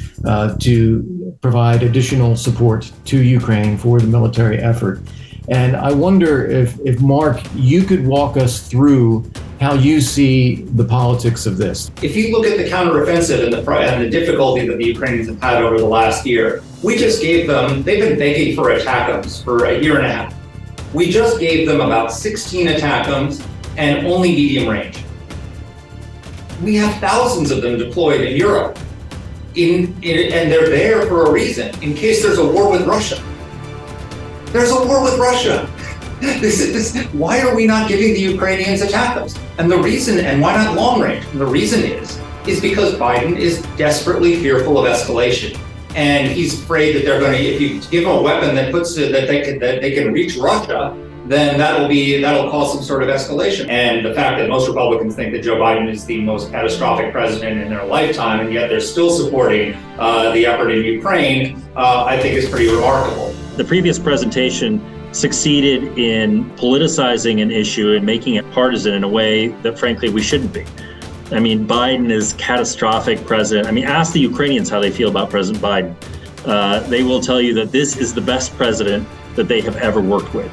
to provide additional support to Ukraine for the military effort. And I wonder if Mark, you could walk us through how you see the politics of this. If you look at the counteroffensive and the difficulty that the Ukrainians have had over the last year, we just gave them, they've been begging for ATACMS for a year and a half. We just gave them about 16 ATACMS and only medium range. We have thousands of them deployed in Europe, and they're there for a reason, in case there's a war with Russia. There's a war with Russia. Why are we not giving the Ukrainians ATACMS? And the reason, and why not long range? And the reason is because Biden is desperately fearful of escalation. And he's afraid that they're going to, if you give them a weapon that they can reach Russia, then that'll cause some sort of escalation. And the fact that most Republicans think that Joe Biden is the most catastrophic president in their lifetime, and yet they're still supporting the effort in Ukraine, I think is pretty remarkable. The previous presentation succeeded in politicizing an issue and making it partisan in a way that, frankly, we shouldn't be. I mean, Biden is catastrophic president. I mean, ask the Ukrainians how they feel about President Biden. They will tell you that this is the best president that they have ever worked with.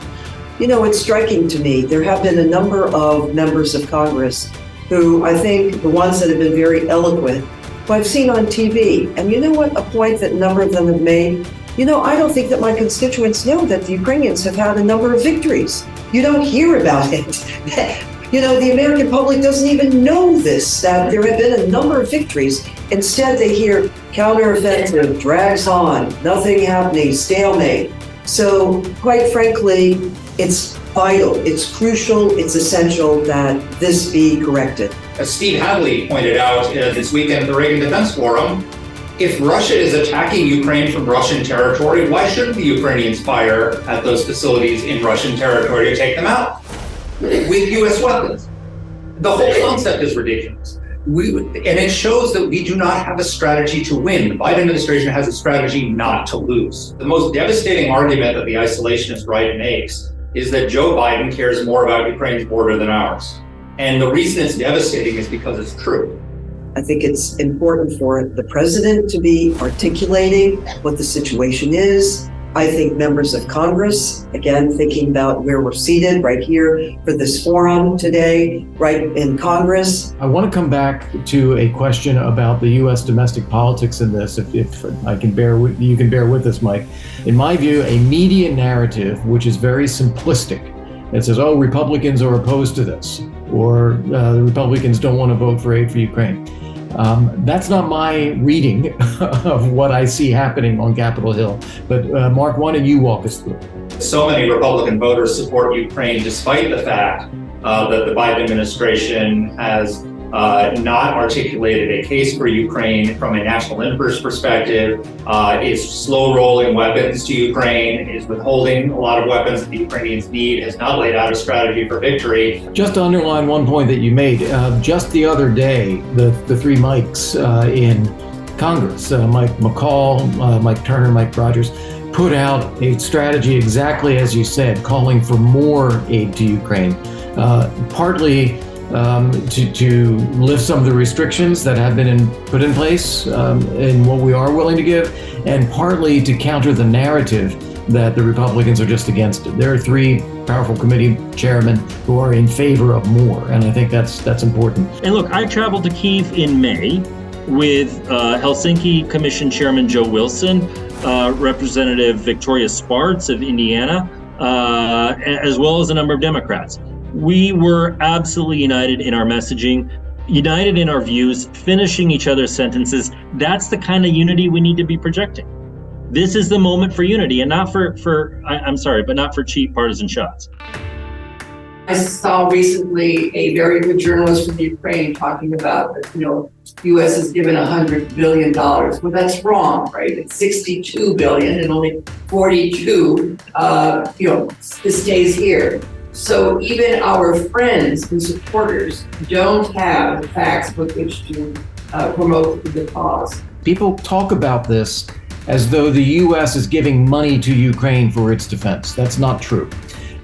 You know, it's striking to me. There have been a number of members of Congress who I think the ones that have been very eloquent, who I've seen on TV. And you know what? A point that a number of them have made. You know, I don't think that my constituents know that the Ukrainians have had a number of victories. You don't hear about it. You know, the American public doesn't even know this, that there have been a number of victories. Instead, they hear counteroffensive, drags on, nothing happening, stalemate. So, quite frankly, it's vital, it's crucial, it's essential that this be corrected. As Steve Hadley pointed out this weekend at the Reagan Defense Forum, if Russia is attacking Ukraine from Russian territory, why shouldn't the Ukrainians fire at those facilities in Russian territory to take them out with U.S. weapons? The whole concept is ridiculous. And it shows that we do not have a strategy to win. The Biden administration has a strategy not to lose. The most devastating argument that the isolationist right makes is that Joe Biden cares more about Ukraine's border than ours. And the reason it's devastating is because it's true. I think it's important for the president to be articulating what the situation is. I think members of Congress, again, thinking about where we're seated right here for this forum today, right in Congress. I want to come back to a question about the U.S. domestic politics in this, if I can bear with, you can bear with us, Mike. In my view, a media narrative, which is very simplistic, that says, oh, Republicans are opposed to this, or the Republicans don't want to vote for aid for Ukraine. That's not my reading of what I see happening on Capitol Hill. But Mark, why don't you walk us through it? So many Republican voters support Ukraine despite the fact that the Biden administration has not articulated a case for Ukraine from a national interest perspective, is slow rolling weapons to Ukraine, is withholding a lot of weapons that the Ukrainians need, has not laid out a strategy for victory. Just to underline one point that you made, just the other day, the three Mikes in Congress, Mike McCall, Mike Turner, Mike Rogers, put out a strategy exactly as you said, calling for more aid to Ukraine, partly to lift some of the restrictions that have been put in place in what we are willing to give, and partly to counter the narrative that the Republicans are just against it. There are three powerful committee chairmen who are in favor of more, and I think that's important. And look, I traveled to Kyiv in May with Helsinki Commission Chairman Joe Wilson, Representative Victoria Spartz of Indiana, as well as a number of Democrats. We were absolutely united in our messaging, united in our views, finishing each other's sentences. That's the kind of unity we need to be projecting. This is the moment for unity, and not I'm sorry, but not for cheap partisan shots. I saw recently a very good journalist from Ukraine talking about that, U.S. has given $100 billion. Well, that's wrong, right? It's $62 billion and only 42, stays here. So even our friends and supporters don't have the facts with which to promote the cause. People talk about this as though the U.S. is giving money to Ukraine for its defense. That's not true.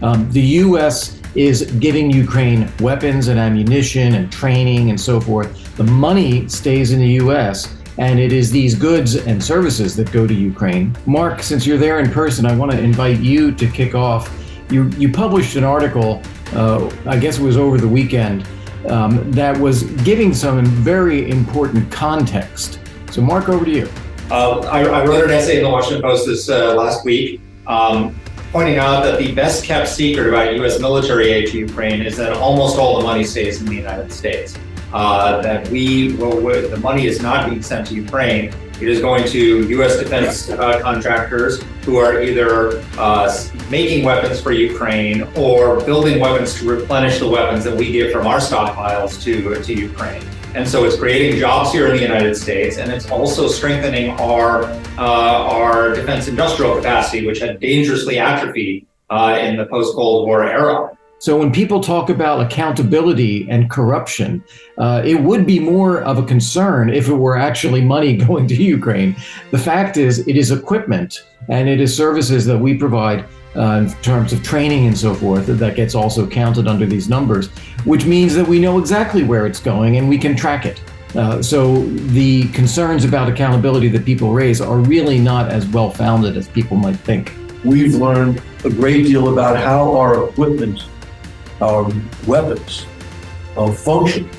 The U.S. is giving Ukraine weapons and ammunition and training and so forth. The money stays in the U.S., and it is these goods and services that go to Ukraine. Mark, since you're there in person, I want to invite you to kick off. You published an article, I guess it was over the weekend, that was giving some very important context. So Mark, over to you. I wrote an essay in the Washington Post this last week, pointing out that the best kept secret about U.S. military aid to Ukraine is that almost all the money stays in the United States. That the money is not being sent to Ukraine. It is going to U.S. defense contractors who are either making weapons for Ukraine or building weapons to replenish the weapons that we give from our stockpiles to Ukraine. And so it's creating jobs here in the United States, and it's also strengthening our defense industrial capacity, which had dangerously atrophied in the post-Cold War era. So when people talk about accountability and corruption, it would be more of a concern if it were actually money going to Ukraine. The fact is, it is equipment and it is services that we provide in terms of training and so forth that gets also counted under these numbers, which means that we know exactly where it's going and we can track it. So the concerns about accountability that people raise are really not as well founded as people might think. We've learned a great deal about how our equipment, our weapons, function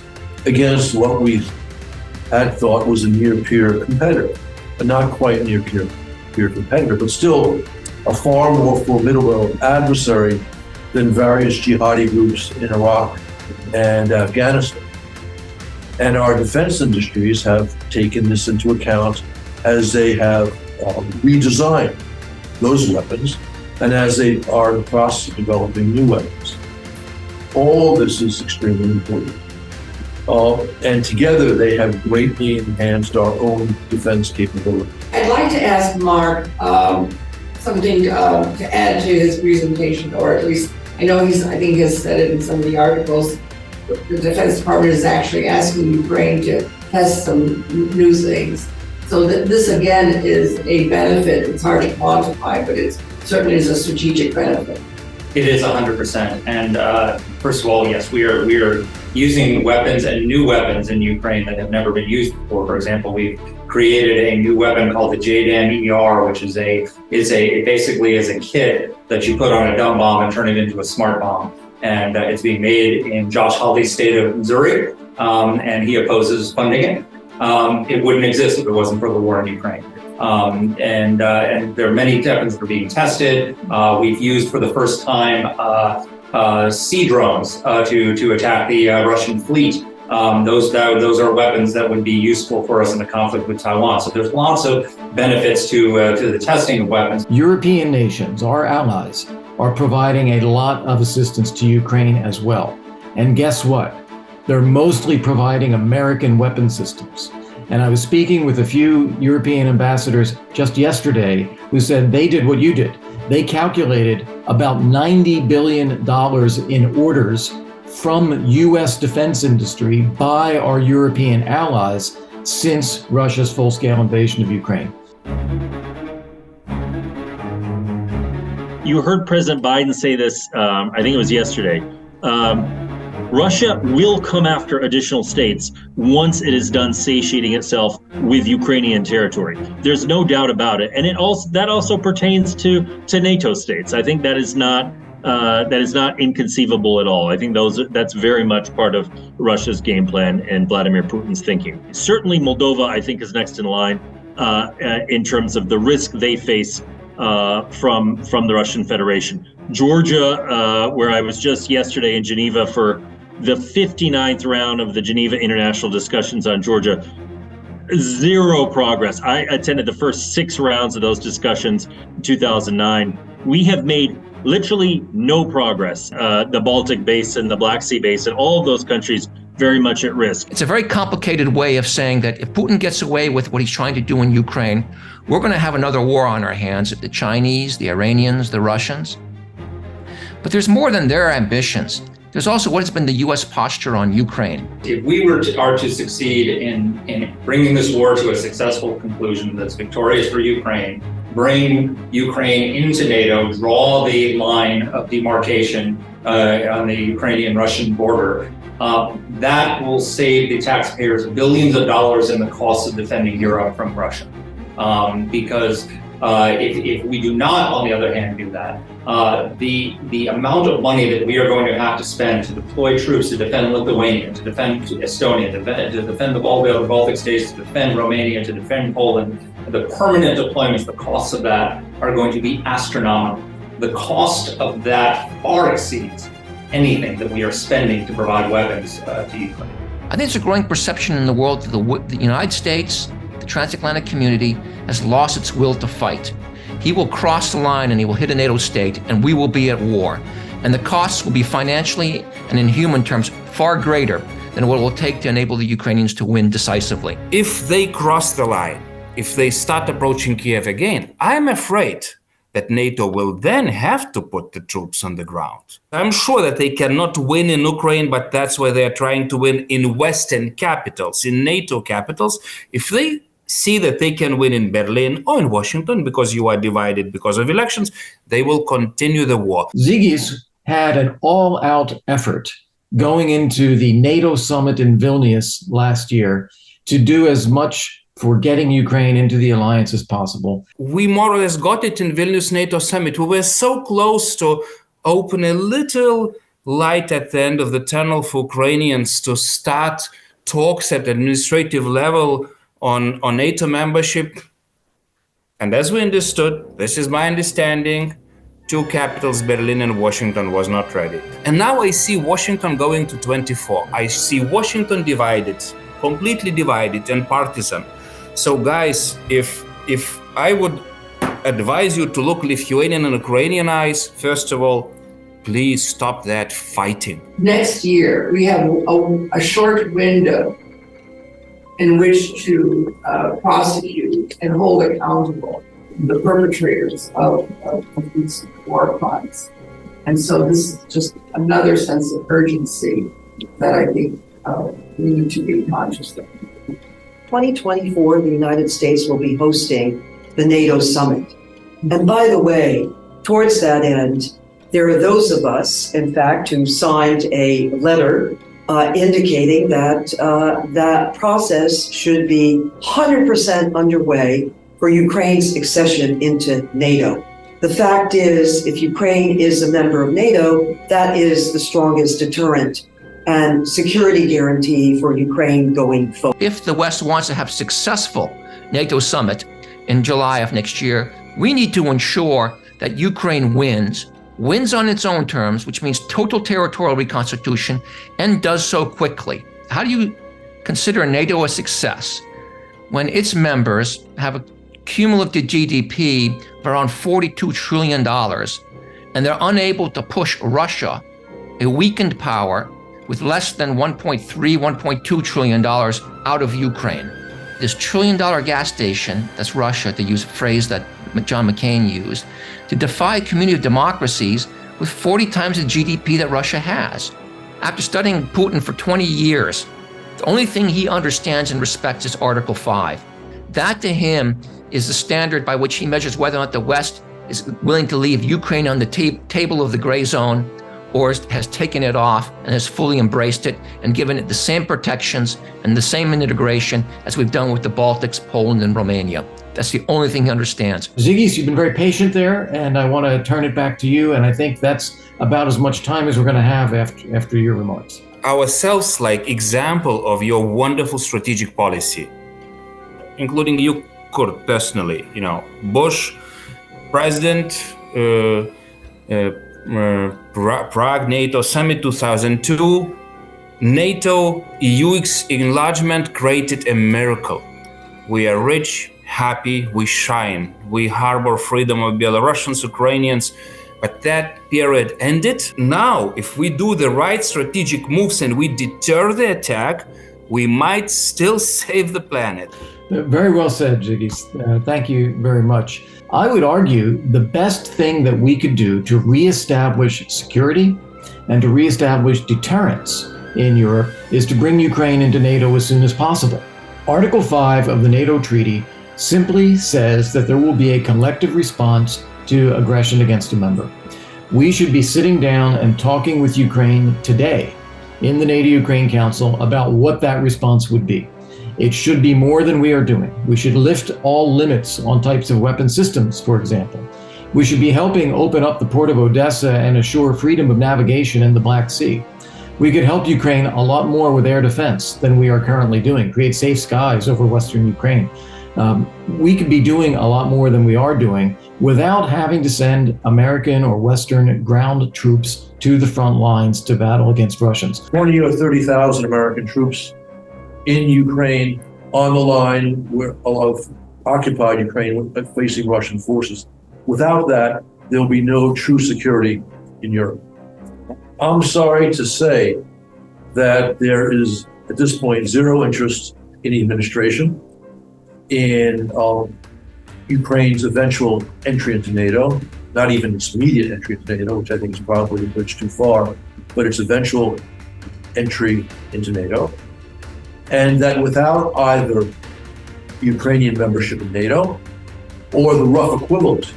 against what we had thought was a near-peer competitor, but not quite near-peer competitor, but still a far more formidable adversary than various jihadi groups in Iraq and Afghanistan. And our defense industries have taken this into account as they have redesigned those weapons and as they are in the process of developing new weapons. All this is extremely important. And together they have greatly enhanced our own defense capability. I'd like to ask Mark something to add to his presentation, or at least I know I think he has said it in some of the articles. The Defense Department is actually asking Ukraine to test some new things. So this again is a benefit. It's hard to quantify, but it certainly is a strategic benefit. It is 100%. And first of all, yes, we are using weapons and new weapons in Ukraine that have never been used before. For example, we've created a new weapon called the JDAM-ER, which is basically a kit that you put on a dumb bomb and turn it into a smart bomb. And it's being made in Josh Hawley's state of Missouri, and he opposes funding it. It wouldn't exist if it wasn't for the war in Ukraine. And there are many weapons that are being tested. We've used for the first time sea drones to attack the Russian fleet. Those are weapons that would be useful for us in the conflict with Taiwan. So there's lots of benefits to the testing of weapons. European nations, our allies, are providing a lot of assistance to Ukraine as well. And guess what? They're mostly providing American weapon systems. And I was speaking with a few European ambassadors just yesterday who said they did what you did. They calculated about $90 billion in orders from U.S. defense industry by our European allies since Russia's full-scale invasion of Ukraine. You heard President Biden say this, I think it was yesterday. Russia will come after additional states once it is done satiating itself with Ukrainian territory. There's no doubt about it. And that also pertains to NATO states. I think that is not inconceivable at all. I think that's very much part of Russia's game plan and Vladimir Putin's thinking. Certainly Moldova, I think, is next in line in terms of the risk they face from the Russian Federation. Georgia, where I was just yesterday in Geneva for the 59th round of the Geneva International Discussions on Georgia, zero progress. I attended the first 6 rounds of those discussions in 2009. We have made literally no progress. The Baltic Basin, the Black Sea Basin, all of those countries very much at risk. It's a very complicated way of saying that if Putin gets away with what he's trying to do in Ukraine, we're going to have another war on our hands with the Chinese, the Iranians, the Russians. But there's more than their ambitions. There's also what has been the U.S. posture on Ukraine. If we are to succeed in bringing this war to a successful conclusion that's victorious for Ukraine, bring Ukraine into NATO, draw the line of demarcation on the Ukrainian-Russian border, that will save the taxpayers billions of dollars in the cost of defending Europe from Russia. Because if we do not, on the other hand, do that, the amount of money that we are going to have to spend to deploy troops to defend Lithuania, to defend Estonia, to defend the Baltic states, to defend Romania, to defend Poland, the permanent deployments, the costs of that are going to be astronomical. The cost of that far exceeds anything that we are spending to provide weapons to Ukraine. I think there's a growing perception in the world that the United States, the transatlantic community, has lost its will to fight. He will cross the line and he will hit a NATO state and we will be at war. And the costs will be financially and in human terms far greater than what it will take to enable the Ukrainians to win decisively. If they cross the line, if they start approaching Kiev again, I'm afraid that NATO will then have to put the troops on the ground. I'm sure that they cannot win in Ukraine, but that's where they're trying to win in Western capitals, in NATO capitals. If they see that they can win in Berlin or in Washington because you are divided because of elections, they will continue the war. Zygis had an all-out effort going into the NATO summit in Vilnius last year to do as much for getting Ukraine into the alliance as possible. We more or less got it in Vilnius NATO summit. We were so close to open a little light at the end of the tunnel for Ukrainians to start talks at administrative level on NATO membership. And as we understood, this is my understanding, two capitals, Berlin and Washington, was not ready. And now I see Washington going to 24. I see Washington divided, completely divided and partisan. So guys, if I would advise you to look Lithuanian and Ukrainian eyes, first of all, please stop that fighting. Next year, we have a short window in which to prosecute and hold accountable the perpetrators of these war crimes. And so this is just another sense of urgency that I think we need to be conscious of. 2024, the United States will be hosting the NATO summit. And by the way, towards that end, there are those of us, in fact, who signed a letter indicating that that process should be 100% underway for Ukraine's accession into NATO. The fact is, if Ukraine is a member of NATO, that is the strongest deterrent and security guarantee for Ukraine going forward. If the West wants to have a successful NATO summit in July of next year, we need to ensure that Ukraine wins on its own terms, which means total territorial reconstitution, and does so quickly. How do you consider NATO a success when its members have a cumulative GDP of around $42 trillion, and they're unable to push Russia, a weakened power, with less than $1.2 trillion out of Ukraine? This $1 trillion gas station, that's Russia, to use a phrase that John McCain used, to defy community of democracies with 40 times the GDP that Russia has. After studying Putin for 20 years, the only thing he understands and respects is Article 5. That to him is the standard by which he measures whether or not the West is willing to leave Ukraine on the table of the gray zone, or has taken it off and has fully embraced it and given it the same protections and the same integration as we've done with the Baltics, Poland, and Romania. That's the only thing he understands. Zygis, you've been very patient there, and I want to turn it back to you, and I think that's about as much time as we're going to have after your remarks. Ourselves, like example of your wonderful strategic policy, including you, Kurt, personally, Bush, President, Prague NATO Summit 2002, NATO EU enlargement created a miracle. We are rich, happy, we shine, we harbor freedom of Belarusians, Ukrainians, but that period ended. Now, if we do the right strategic moves and we deter the attack, we might still save the planet. Very well said, Zygis. Thank you very much. I would argue the best thing that we could do to reestablish security and to reestablish deterrence in Europe is to bring Ukraine into NATO as soon as possible. Article 5 of the NATO treaty simply says that there will be a collective response to aggression against a member. We should be sitting down and talking with Ukraine today in the NATO-Ukraine Council about what that response would be. It should be more than we are doing. We should lift all limits on types of weapon systems, for example. We should be helping open up the port of Odessa and assure freedom of navigation in the Black Sea. We could help Ukraine a lot more with air defense than we are currently doing, create safe skies over Western Ukraine. We could be doing a lot more than we are doing without having to send American or Western ground troops to the front lines to battle against Russians. 20 or 30,000 American troops in Ukraine on the line of occupied Ukraine facing Russian forces. Without that, there will be no true security in Europe. I'm sorry to say that there is, at this point, zero interest in the administration in Ukraine's eventual entry into NATO, not even its immediate entry into NATO, which I think is probably a bridge too far, but its eventual entry into NATO. And that without either Ukrainian membership in NATO or the rough equivalent,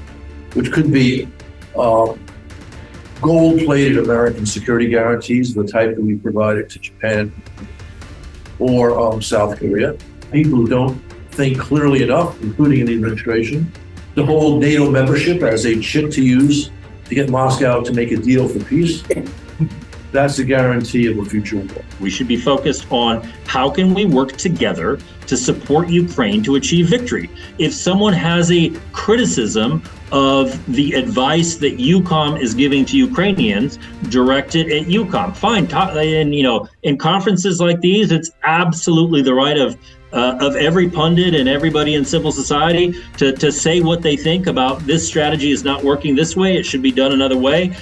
which could be gold-plated American security guarantees, the type that we provided to Japan or South Korea. People who don't think clearly enough, including in the administration, to hold NATO membership as a chit to use to get Moscow to make a deal for peace. That's the guarantee of a future war. We should be focused on how can we work together to support Ukraine to achieve victory. If someone has a criticism of the advice that EUCOM is giving to Ukrainians, direct it at EUCOM. Fine, and in conferences like these, it's absolutely the right of every pundit and everybody in civil society to say what they think about this strategy is not working this way. It should be done another way.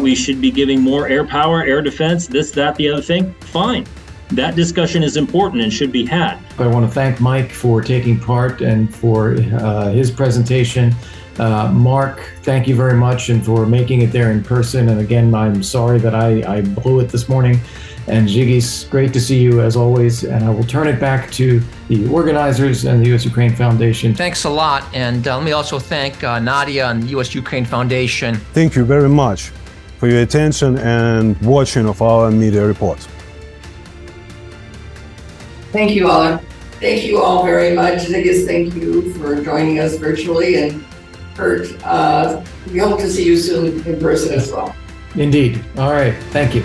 We should be giving more air power, air defense, this, that, the other thing. Fine. That discussion is important and should be had. I want to thank Mike for taking part and for his presentation. Mark, thank you very much and for making it there in person. And again, I'm sorry that I blew it this morning. And Zigis, great to see you as always. And I will turn it back to the organizers and the U.S.-Ukraine Foundation. Thanks a lot. And let me also thank Nadia and the U.S.-Ukraine Foundation. Thank you very much for your attention and watching of our media report. Thank you all. Thank you all very much. Zigis, thank you for joining us virtually. And Kurt, we hope to see you soon in person as well. Indeed. All right. Thank you.